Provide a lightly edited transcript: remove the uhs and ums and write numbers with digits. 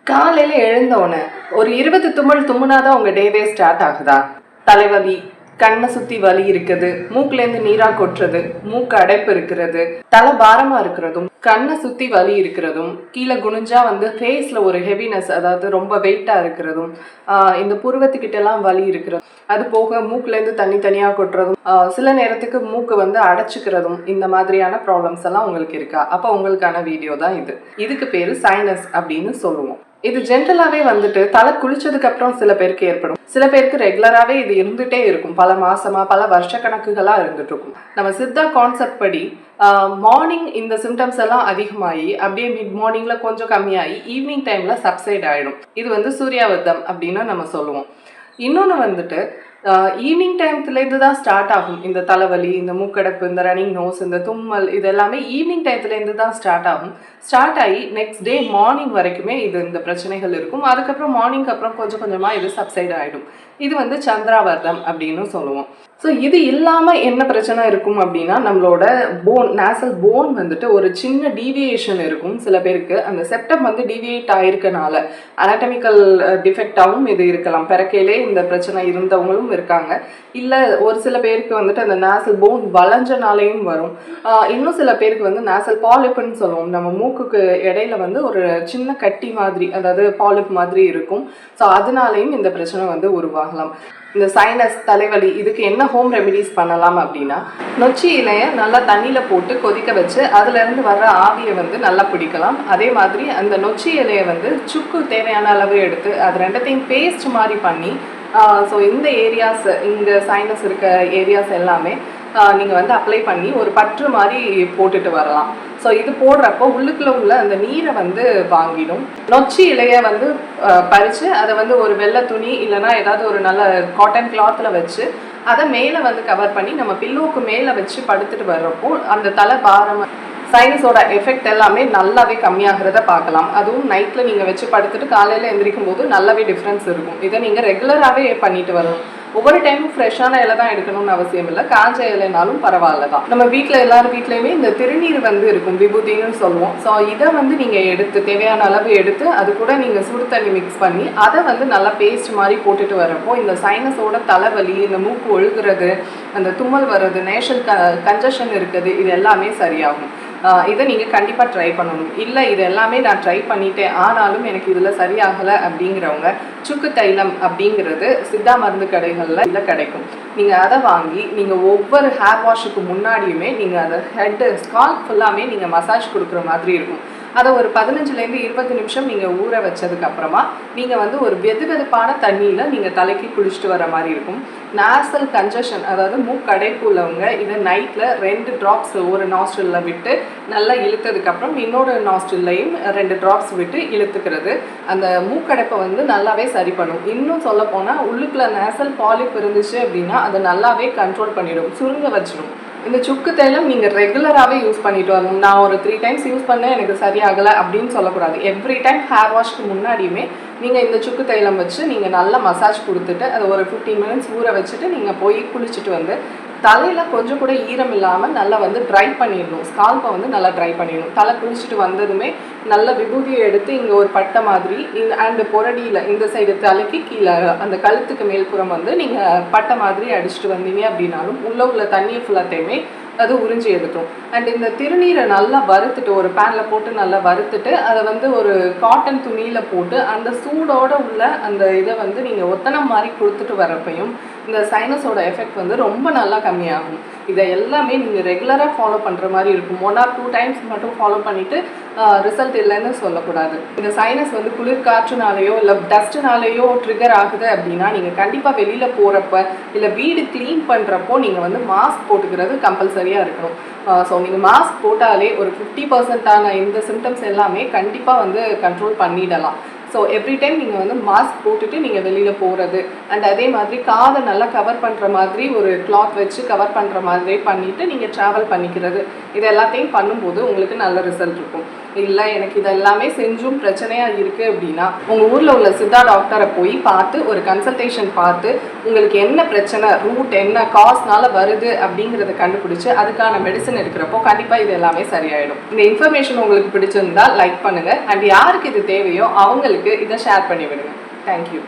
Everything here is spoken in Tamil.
காலையில எழுந்தோனே ஒரு 20 தும்மல் தும்முனாதான் உங்க டேவே ஸ்டார்ட் ஆகுதா? தலைவலி, கண்ணை சுத்தி வலி இருக்குது, மூக்குலேருந்து நீரா கொட்டுறது, மூக்கு அடைப்பு இருக்கிறது, தலை பாரமா இருக்கிறதும், கண்ணை சுத்தி வலி இருக்கிறதும், கீழே குனிஞ்சா ஃபேஸ்ல ஒரு ஹெவினஸ், அதாவது ரொம்ப வெயிட்டா இருக்கிறதும், இந்த புருவத்துக்கிட்ட எல்லாம் வலி இருக்கிறதும், அது போக மூக்குலேருந்து தனியா கொட்டுறதும், சில நேரத்துக்கு மூக்கு அடைச்சிக்கிறதும், இந்த மாதிரியான ப்ராப்ளம்ஸ் எல்லாம் உங்களுக்கு இருக்கா? அப்போ உங்களுக்கான வீடியோ தான் இது. இதுக்கு பேரு சைனஸ் அப்படின்னு சொல்லுவோம். இது ஜென்ரலாவே தலை குளிச்சதுக்கு அப்புறம் சில பேருக்கு ஏற்படும். சில பேருக்கு ரெகுலராகவே இது இருந்துகிட்டே இருக்கும், பல மாசமா பல வருஷ கணக்குகளாக இருந்துட்டு இருக்கும். நம்ம சித்தா கான்செப்ட் படி மார்னிங் இந்த சிம்டம்ஸ் எல்லாம் அதிகமாகி அப்படியே மிட் மார்னிங்ல கொஞ்சம் கம்மியாகி ஈவினிங் டைம்ல சப்சைட் ஆகிடும். இது சூர்யாவர்த்தம் அப்படின்னு நம்ம சொல்லுவோம். இன்னொன்று ஈவினிங் டைம்லேருந்து தான் ஸ்டார்ட் ஆகும். இந்த தலைவலி, இந்த மூக்கடைப்பு, இந்த ரன்னிங் நோஸ், இந்த தும்மல், இது எல்லாமே ஈவினிங் டைம்லேருந்து தான் ஸ்டார்ட் ஆகும். ஸ்டார்ட் ஆகி நெக்ஸ்ட் டே மார்னிங் வரைக்குமே இந்த பிரச்சனைகள் இருக்கும். அதுக்கப்புறம் மார்னிங்க்கு அப்புறம் கொஞ்சம் கொஞ்சமாக இது சப்சைட் ஆகிடும். இது சந்திராவர்தம் அப்படின்னு சொல்லுவோம். ஸோ இது இல்லாமல் என்ன பிரச்சனை இருக்கும் அப்படின்னா, நம்மளோட போன், நேசல் போன் ஒரு சின்ன டீவியேஷன் இருக்கும். சில பேருக்கு அந்த செப்டம் டீவியேட் ஆயிருக்கனால அனாட்டமிக்கல் டிஃபெக்டாகவும் இது இருக்கலாம். பிறக்கையிலே இந்த பிரச்சனை இருந்தவங்களும் இருக்காங்க. இல்லை ஒரு சில பேருக்கு அந்த நேசல் போன் வளைஞ்சனாலையும் வரும். இன்னும் சில பேருக்கு நேசல் பாலிப்புன்னு சொல்லுவோம். நம்ம மூக்குக்கு இடையில ஒரு சின்ன கட்டி மாதிரி, அதாவது பாலிப் மாதிரி இருக்கும். ஸோ அதனாலையும் இந்த பிரச்சனை உருவாகலாம். இந்த சைனஸ், தலைவலி, இதுக்கு என்ன ஹோம் ரெமிடிஸ் பண்ணலாம் அப்படின்னா, நொச்சி இலையை நல்லா தண்ணியில் போட்டு கொதிக்க வச்சு அதுலேருந்து வர்ற ஆவியை நல்லா பிடிக்கலாம். அதே மாதிரி அந்த நொச்சி இலையை சுக்கு தேவையான அளவு எடுத்து அது ரெண்டத்தையும் பேஸ்ட் மாதிரி பண்ணி, ஸோ இந்த ஏரியாஸ், இங்கே சைனஸ் இருக்க ஏரியாஸ் எல்லாமே நீங்கள் அப்ளை பண்ணி ஒரு பற்று மாதிரி போட்டுட்டு வரலாம். ஸோ இது போடுறப்போ உள்ளுக்குள்ள உள்ள அந்த நீரை வாங்கிடும். நொச்சி இலையை பறித்து அதை ஒரு வெள்ளை துணி இல்லைனா ஏதாவது ஒரு நல்ல காட்டன் கிளாத்தில் வச்சு அதை மேலே கவர் பண்ணி நம்ம பில்லோவுக்கு மேலே வச்சு படுத்துட்டு வர்றப்போ அந்த தலை பாரம், சைனஸோட எஃபெக்ட் எல்லாமே நல்லாவே கம்மியாகிறத பார்க்கலாம். அதுவும் நைட்டில் நீங்கள் வச்சு படுத்துட்டு காலையில் எந்திரிக்கும் போது நல்லாவே டிஃப்ரென்ஸ் இருக்கும். இதை நீங்கள் ரெகுலராகவே பண்ணிட்டு வரணும். ஒவ்வொரு டைமும் ஃப்ரெஷ்ஷான இலை தான் எடுக்கணும்னு அவசியம் இல்லை, காஞ்ச இலைனாலும் பரவாயில்ல தான். நம்ம வீட்டில் எல்லாரும் வீட்லேயுமே இந்த திருநீர் இருக்கும், விபூதின்னு சொல்லுவோம். ஸோ இதை நீங்கள் எடுத்து தேவையான அளவு எடுத்து அது கூட நீங்கள் சுடு தண்ணி மிக்ஸ் பண்ணி அதை நல்லா பேஸ்ட் மாதிரி போட்டுட்டு வரப்போ இந்த சைனஸோட தலைவலி, இந்த மூக்கு ஒழுகுறது, அந்த தும்மல் வர்றது, நேஷல் கன்ஜஷன் இருக்குது, இது எல்லாமே சரியாகும். இதை நீங்கள் கண்டிப்பாக ட்ரை பண்ணணும். இல்லை இது எல்லாமே நான் ட்ரை பண்ணிட்டேன் ஆனாலும் எனக்கு இதில் சரியாகலை அப்படிங்கிறவங்க சுக்கு தைலம் அப்படிங்கிறது சித்தா மருந்து கடைகளில் இதில் கிடைக்கும். நீங்கள் அதை வாங்கி நீங்கள் ஒவ்வொரு ஹேர் வாஷுக்கு முன்னாடியுமே நீங்கள் அதை ஹெட்டு, ஸ்கால்ப் ஃபுல்லாமே நீங்கள் மசாஜ் கொடுக்குற மாதிரி இருக்கும். அதை ஒரு 15லேருந்து 20 நிமிஷம் நீங்கள் ஊற வச்சதுக்கப்புறமா நீங்கள் ஒரு வெதுவெதுப்பான தண்ணியில் நீங்கள் தலைக்கு குளிச்சுட்டு வர மாதிரி இருக்கும். நேசல் கன்ஜஷன், அதாவது மூக்கடைப்பு உள்ளவங்க இதை நைட்டில் 2 ட்ராப்ஸ் ஒரு நாஸ்ட்ரிலில் விட்டு நல்லா இழுத்ததுக்கப்புறம் இன்னொரு நாஸ்ட்ரில்லையும் 2 ட்ராப்ஸ் விட்டு இழுத்துக்கிறது அந்த மூக்கடைப்பை நல்லாவே சரி பண்ணும். இன்னும் சொல்ல போனால் உள்ளுக்குள்ள நேசல் பாலிப் இருந்துச்சு அப்படின்னா அதை நல்லாவே கண்ட்ரோல் பண்ணிடும், சுருங்க வச்சிடும். இந்த சுக்கு தைலம் நீங்கள் ரெகுலராகவே யூஸ் பண்ணிட்டு வரணும். நான் ஒரு 3 டைம்ஸ் யூஸ் பண்ணேன் எனக்கு சரியாகலை அப்படின்னு சொல்லக்கூடாது. எவ்ரி டைம் ஹேர் வாஷ்க்கு முன்னாடியுமே நீங்கள் இந்த சுக்கு தைலம் வச்சு நீங்கள் நல்லா மசாஜ் கொடுத்துட்டு அதை ஒரு 15 மினிட்ஸ் ஊற வச்சுட்டு நீங்கள் போய் குளிச்சுட்டு தலையில் கொஞ்சம் கூட ஈரம் இல்லாமல் நல்லா ட்ரை பண்ணிடணும். ஸ்கால்ப்பை நல்லா ட்ரை பண்ணிடணும். தலை குளிச்சுட்டு வந்ததுமே நல்ல விபூதியை எடுத்து இங்கே ஒரு பட்டை மாதிரி அண்டு பொரடியில் இந்த சைடு தலைக்கு கீழே அந்த கழுத்துக்கு மேல்புறம் நீங்கள் பட்டை மாதிரி அடிச்சுட்டு வந்தீங்க அப்படின்னாலும் உள்ள தண்ணியை ஃபுல்லாத்தையுமே அது உறிஞ்சி எடுக்கும். அண்ட் இந்த திருநீரை நல்லா வறுத்துட்டு ஒரு பேனில் போட்டு நல்லா வறுத்துட்டு அதை ஒரு காட்டன் துணியில் போட்டு அந்த சூடோடு உள்ள அந்த இதை நீங்கள் ஒத்தனம் மாதிரி கொடுத்துட்டு வரப்பையும் இந்த சைனஸோட எஃபெக்ட் ரொம்ப நல்லா கம்மியாகும். இதை எல்லாமே நீங்கள் ரெகுலராக ஃபாலோ பண்ணுற மாதிரி இருக்கும். 1 or 2 டைம்ஸ் மட்டும் ஃபாலோ பண்ணிவிட்டு ரிசல்ட் இல்லைன்னு சொல்லக்கூடாது. இந்த சைனஸ் குளிர் காற்றுனாலேயோ இல்லை டஸ்ட்டுனாலேயோ ட்ரிகர் ஆகுது அப்படின்னா நீங்கள் கண்டிப்பாக வெளியில் போகிறப்ப இல்லை வீடு க்ளீன் பண்ணுறப்போ நீங்கள் மாஸ்க் போட்டுக்கிறது கம்பல்சரியாக இருக்கணும். ஸோ நீங்கள் மாஸ்க் போட்டாலே ஒரு 50% இந்த சிம்டம்ஸ் எல்லாமே கண்டிப்பாக கண்ட்ரோல் பண்ணிடலாம். ஸோ எவ்ரி டைம் நீங்கள் மாஸ்க் போட்டுட்டு நீங்கள் வெளியில் போகிறது அண்ட் அதே மாதிரி காதை நல்லா கவர் பண்ணுற மாதிரி ஒரு கிளாத் வச்சு கவர் பண்ணுற மாதிரி பண்ணிவிட்டு நீங்கள் ட்ராவல் பண்ணிக்கிறது, இது எல்லாத்தையும் பண்ணும்போது உங்களுக்கு நல்ல ரிசல்ட் இருக்கும். இல்லை எனக்கு இதெல்லாமே செஞ்சும் பிரச்சனையாக இருக்குது அப்படின்னா உங்கள் ஊரில் உள்ள சித்தா டாக்டரை போய் பார்த்து ஒரு கன்சல்டேஷன் பார்த்து உங்களுக்கு என்ன பிரச்சனை, ரூட் என்ன, காஸ்னால வருது அப்படிங்கிறத கண்டுபிடிச்சு அதுக்கான மெடிசன் எடுக்கிறப்போ கண்டிப்பாக இது எல்லாமே சரியாயிடும். இந்த இன்ஃபர்மேஷன் உங்களுக்கு பிடிச்சிருந்தா லைக் பண்ணுங்கள், அண்ட் யாருக்கு இது தேவையோ அவங்களுக்கு இதை ஷேர் பண்ணி விடுங்க. தேங்க்யூ.